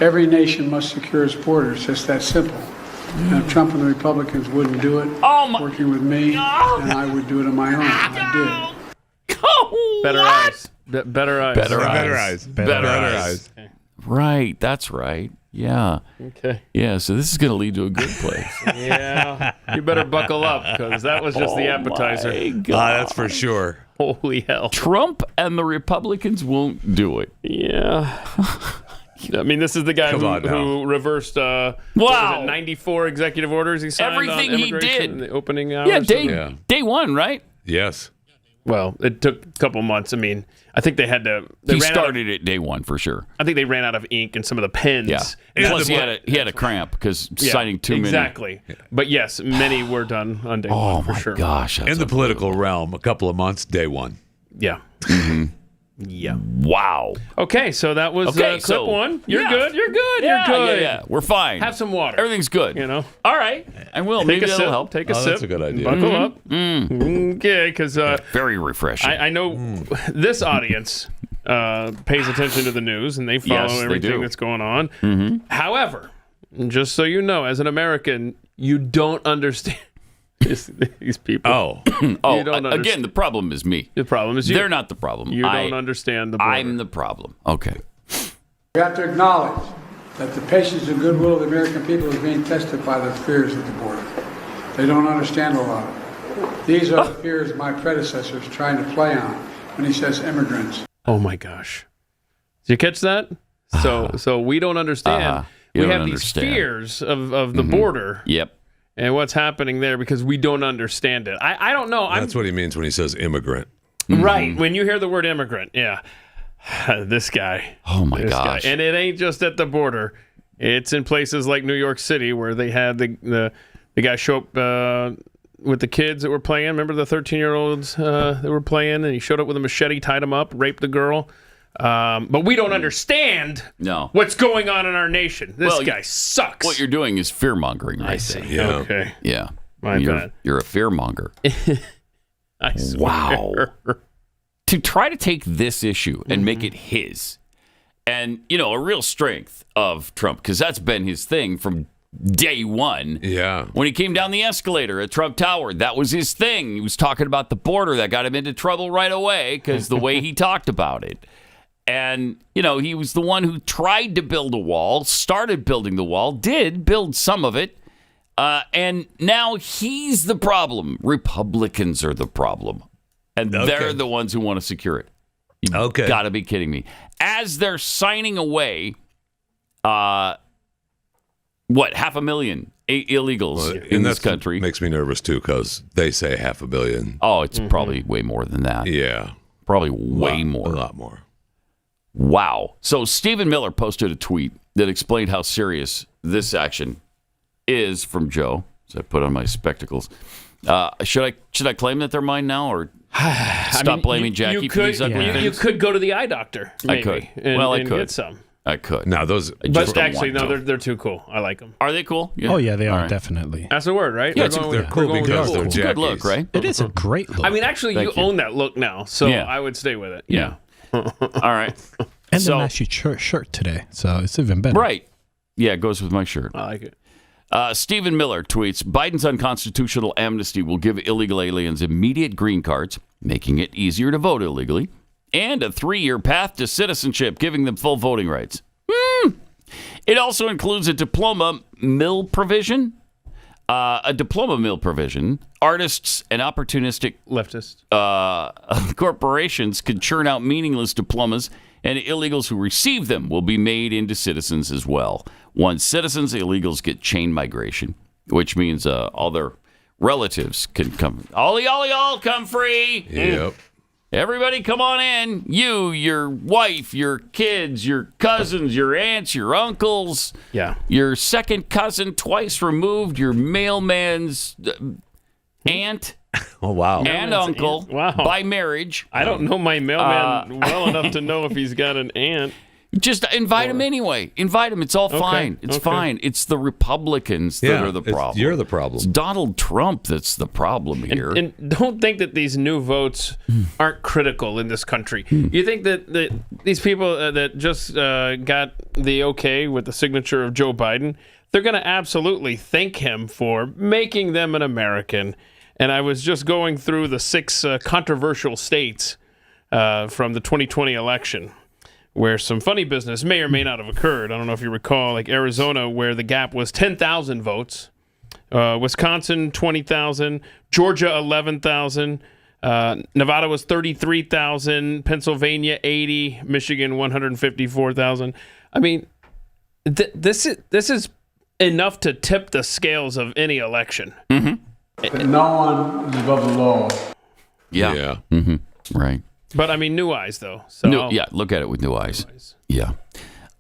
Every nation must secure its borders. It's just that simple. And if Trump and the Republicans wouldn't do it, working with me, then I would do it on my own. And I did. Better eyes. Better eyes. Better eyes. Okay. Right, that's right. Yeah. Okay. Yeah, so this is going to lead to a good place. Yeah. You better buckle up, because that was just the appetizer. My God. That's for sure. Holy hell. Trump and the Republicans won't do it. Yeah. I mean, this is the guy who reversed 94 executive orders he signed Everything on he immigration did. in the opening hours. Yeah, day one, right? Yes. Well, it took a couple months. I mean, I think they had to. He started at day one for sure. I think they ran out of ink and some of the pens. Yeah. Plus, he had a cramp because signing too many. Exactly. But yes, many were done on day one for sure. Oh, my gosh. In the political realm, a couple of months, day one. Yeah. Yeah. Wow. Okay, so that was clip one. You're good. You're good. Yeah, You're good. Yeah. We're fine. Have some water. Everything's good. You know. All right. I will. Maybe that'll help. Take a sip. That's a good idea. Buckle up. Okay, because very refreshing. I know this audience pays attention to the news and they follow everything that's going on. Mm-hmm. However, just so you know, as an American, you don't understand these people. Again, the problem is me. The problem is you. They're not the problem. You don't understand the border. I'm the problem. Okay. We have to acknowledge that the patience and goodwill of the American people is being tested by the fears of the border. They don't understand a lot of it. These are the fears my predecessors trying to play on when he says immigrants. Oh my gosh. Did you catch that? So we don't understand. We have these fears of the border. Yep. And what's happening there because we don't understand it. I don't know. That's what he means when he says immigrant. Right. When you hear the word immigrant, yeah. This guy. Oh, my gosh. And it ain't just at the border. It's in places like New York City where they had the guy show up with the kids that were playing. Remember the 13-year-olds that were playing? And he showed up with a machete, tied him up, raped the girl. But we don't understand what's going on in our nation. This guy sucks. What you're doing is fear-mongering. I see. Yeah. Okay. Yeah. My bad. You're a fear-monger. I swear. Wow. To try to take this issue and make it his. And, a real strength of Trump, because that's been his thing from day one. Yeah. When he came down the escalator at Trump Tower, that was his thing. He was talking about the border. That got him into trouble right away because the way he talked about it. And, he was the one who tried to build a wall, started building the wall, did build some of it. And now he's the problem. Republicans are the problem. And they're the ones who want to secure it. You got to be kidding me. As they're signing away, 500,000 illegals in this country. Makes me nervous, too, because they say 500 million. Oh, it's probably way more than that. Yeah. Probably way more. A lot more. Wow. So Stephen Miller posted a tweet that explained how serious this action is from Joe. So I put on my spectacles. Should I claim that they're mine now, or stop blaming Jackie for these ugly things? You could go to the eye doctor. Maybe, I could. And get some. I could. Now those, but actually, no, they're too cool. I like them. Are they cool? Yeah. Oh yeah, they are definitely. That's the word, right? Yeah, they're cool because they're It's a good look, right? It is a great look. I mean, actually, you own that look now, so I would stay with it. Yeah. All right. And the matchy shirt today, so it's even better. Right. Yeah, it goes with my shirt. I like it. Stephen Miller tweets, Biden's unconstitutional amnesty will give illegal aliens immediate green cards, making it easier to vote illegally, and a 3-year path to citizenship, giving them full voting rights. It also includes a diploma mill provision. Artists and opportunistic leftists corporations could churn out meaningless diplomas, and illegals who receive them will be made into citizens as well. Once citizens, illegals get chain migration, which means all their relatives can come. All come free. Yep. Everybody come on in. You, your wife, your kids, your cousins, your aunts, your uncles. Yeah. Your second cousin twice removed, your mailman's aunt. Oh, wow. And uncle wow. by marriage. I don't know my mailman well enough to know if he's got an aunt. Just invite him anyway. Invite him. It's all fine. It's fine. It's the Republicans that are the problem. You're the problem. It's Donald Trump that's the problem here. And don't think that these new votes aren't critical in this country. You think that these people that just got the okay with the signature of Joe Biden, they're going to absolutely thank him for making them an American. And I was just going through the 6 controversial states from the 2020 election, where some funny business may or may not have occurred. I don't know if you recall, like Arizona, where the gap was 10,000 votes, Wisconsin 20,000, Georgia 11,000, Nevada was 33,000, Pennsylvania 80, Michigan 154,000. I mean, this is enough to tip the scales of any election. That no one is above the law. Yeah. Right. But I mean, new eyes though. So Look at it with new eyes. Yeah.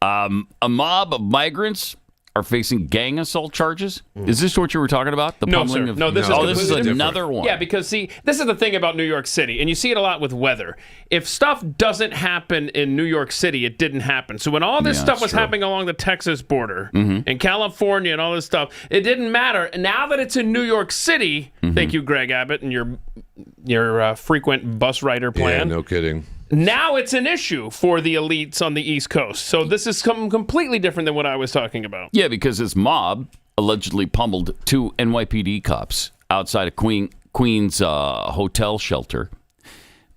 A mob of migrants are facing gang assault charges. Is this what you were talking about? The No, pummeling sir. of No, this is this is completely another one. Yeah, because see, this is the thing about New York City, and you see it a lot with weather. If stuff doesn't happen in New York City, it didn't happen. So when all this stuff was happening along the Texas border and California and all this stuff, it didn't matter. And now that it's in New York City, thank you, Greg Abbott, and your frequent bus rider plan. Yeah, no kidding. Now it's an issue for the elites on the East Coast. So this is something completely different than what I was talking about. Yeah, because this mob allegedly pummeled 2 NYPD cops outside of Queens hotel shelter.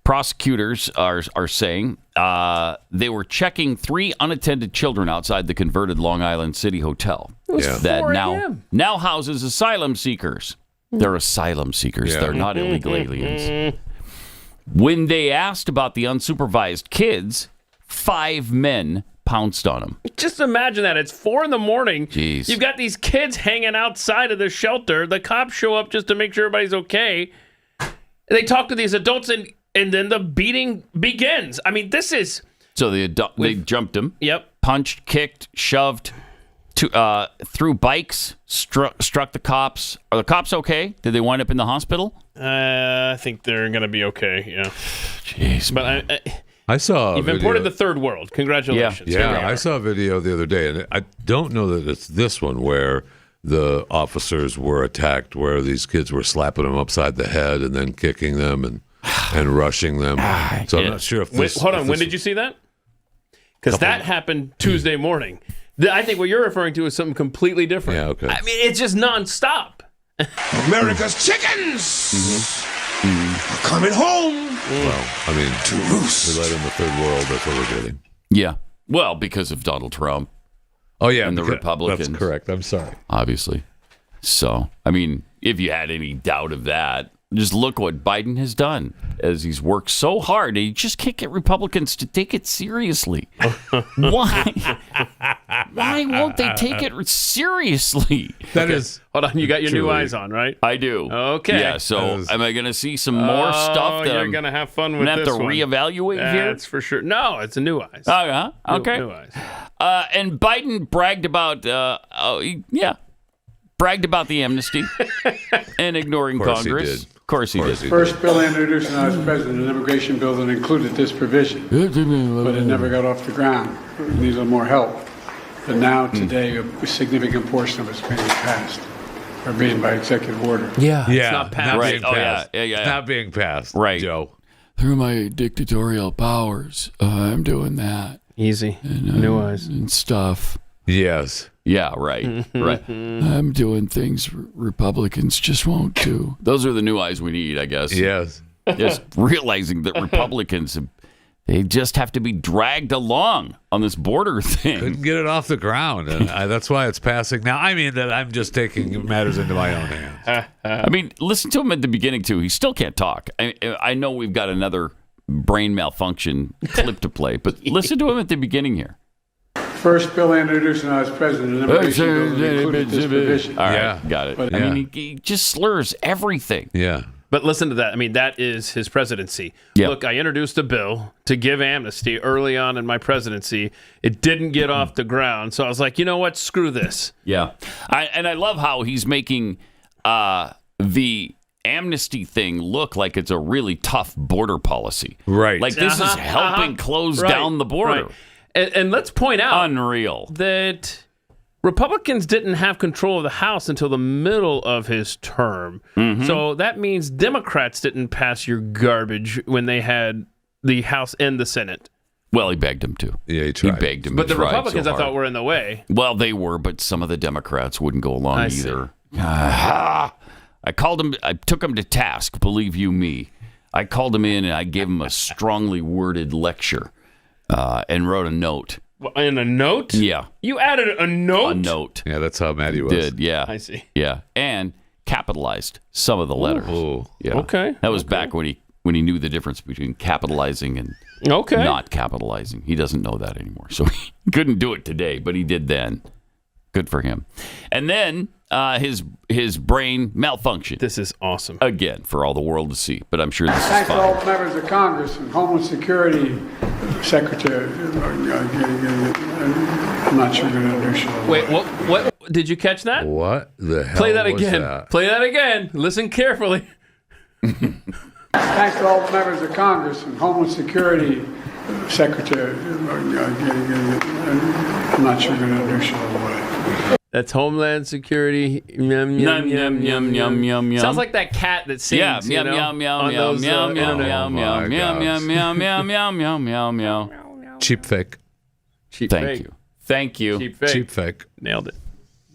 Prosecutors are saying they were checking 3 unattended children outside the converted Long Island City hotel that 4 now houses asylum seekers. They're asylum seekers. Yeah. They're not illegal aliens. When they asked about the unsupervised kids, 5 men pounced on them. Just imagine that. It's 4 a.m. Jeez. You've got these kids hanging outside of the shelter. The cops show up just to make sure everybody's okay. They talk to these adults, and then the beating begins. I mean, this is... So they jumped him. Yep. Punched, kicked, shoved, threw bikes, struck the cops. Are the cops okay? Did they wind up in the hospital? I think they're going to be okay, yeah. Jeez. But I saw you've imported the third world. Congratulations. Here we Yeah, are. I saw a video the other day, and I don't know that it's this one where the officers were attacked, where these kids were slapping them upside the head and then kicking them and rushing them. So I'm not sure if this... Hold on, when did you see that? Because that happened Tuesday morning. I think what you're referring to is something completely different. Yeah, okay. I mean, it's just nonstop. America's chickens are coming home. Well, I mean, to roost. we let in the third world. That's what we're getting. Yeah. Well, because of Donald Trump. Oh, yeah. And the because- Republicans. That's correct. I'm sorry. Obviously. So, I mean, if you had any doubt of that, just look what Biden has done as he's worked so hard. You just can't get Republicans to take it seriously. Why? Why won't they take it seriously? That is... Hold on, you got your new Truly. eyes on, right? I do. Okay. Yeah, so am I going to see some more stuff that you're I'm going to have fun with have this to one. reevaluate here? That's for sure. No, it's a new eyes. Oh, yeah? Okay. New eyes. And Biden bragged about, bragged about the amnesty and ignoring Of course he Congress. did. Of course he did. First bill introduced when I was president, an immigration bill that included this provision, but it never got off the ground. It needs a little more help. But now, today, a significant portion of it's being passed, or being by executive order. Yeah, Yeah, it's not passed. Right. being Oh, passed. yeah. It's not being passed, Right. Joe. Through my dictatorial powers, I'm doing that Easy. New eyes. and stuff. Yes. Yeah, right, right. I'm doing things Republicans just won't do. Those are the new eyes we need, I guess. Yes. Just realizing that Republicans, they just have to be dragged along on this border thing. Couldn't get it off the ground. And that's why it's passing now. I mean, that I'm just taking matters into my own hands. I mean, listen to him at the beginning, too. He still can't talk. I know we've got another brain malfunction clip to play, but listen to him at the beginning here. First bill introduced when I was president, an immigration bill that included this provision. All right, Yeah. got it. But- I mean, he just slurs everything. Yeah. But listen to that. I mean, that is his presidency. Yeah. Look, I introduced a bill to give amnesty early on in my presidency. It didn't get off the ground. So I was like, you know what? Screw this. Yeah. I love how he's making the amnesty thing look like it's a really tough border policy. Right. Like this is helping close Right, down the border. right. And let's point out Unreal. that Republicans didn't have control of the House until the middle of his term. So that means Democrats didn't pass your garbage when they had the House and the Senate. Well, he begged him to. Yeah, he He tried. begged him. But He the tried Republicans, so I thought, hard. were in the way. Well, they were, but some of the Democrats wouldn't go along I see. either. I called him. I took him to task. Believe you me. I called him in and I gave him a strongly worded lecture and wrote a note. And a note? Yeah, You added a note? a note. Yeah, that's how mad he was. Did yeah. I see. Yeah, and capitalized some of the letters. Ooh. Yeah. Okay. That was back when he knew the difference between capitalizing and Okay. not capitalizing. He doesn't know that anymore, so he couldn't do it today, but he did then. Good for him. And then his brain malfunctioned This is awesome. again for all the world to see. But I'm sure this is Thanks to all fine. the members of Congress and Homeland Security Secretary. I'm not sure you're going to understand. Wait, what? Did you catch that? What the hell Play that was again. that? Play that again. Listen carefully. Thanks to all the members of Congress and Homeland Security Secretary. I'm not sure you're going to understand. That's Homeland Security. Yum, yum, Yum, yum, yum, yum, yum. Sounds like that cat that sings. Yeah, you yum, know, yum, yum, on yum, those, yum, yum, internet- yum, my yum, yum, gosh. yum, yum, yum, yum, yum, yum, yum. Cheap fake. Cheap Thank fake. you. Thank you. Cheap fake. Cheap fake. Nailed it.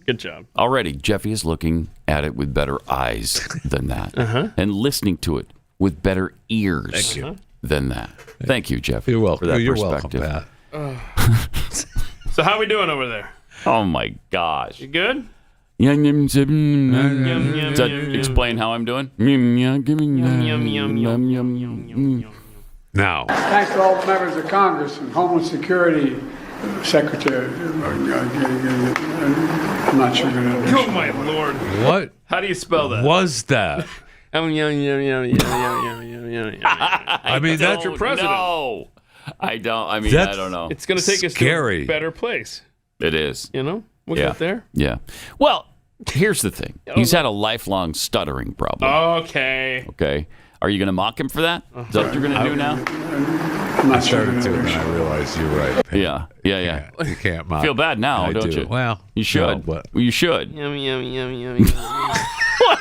Good job. Already, Jeffy is looking at it with better eyes than that, and listening to it with better ears than that. Thank you, Jeffy. You're welcome. For that You're welcome, perspective. Pat. So how we doing over there? Oh my gosh. You good? Does yum, that yum, explain how I'm doing? Yum, yum, yum, yum, yum, yum. Now, Thanks to all the members of Congress and Homeland Security Secretary. I'm not sure you're going to Oh understand. my lord. what How do you spell that? was that? Yum, yum, yum, yum, yum, yum, yum, yum, yum. I mean, that's your president. No, I don't. I mean, That's- I don't know. It's going to take us to Scary. a better place. It is. You know? We'll Yeah. get there. Yeah. Well, here's the thing. He's had a lifelong stuttering problem. Okay. Okay. Are you going to mock him for that? Is that what you're going to do now? I'm not I sure started you're going to, to and then understand. I realized you're right. Pat. Yeah. You can't mock. Feel bad now, I don't do. you? Well, You should. no, but You should. Yum, yum, yum, yum, yum.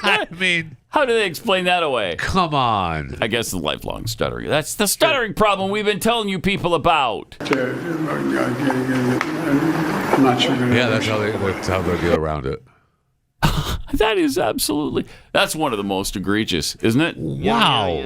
I mean, How do they explain that away? come on. I guess the lifelong stuttering. That's the stuttering problem we've been telling you people about. I'm not sure you're going to Yeah, understand. that's how they'll get around it. That is absolutely. That's one of the most egregious, isn't it? Wow.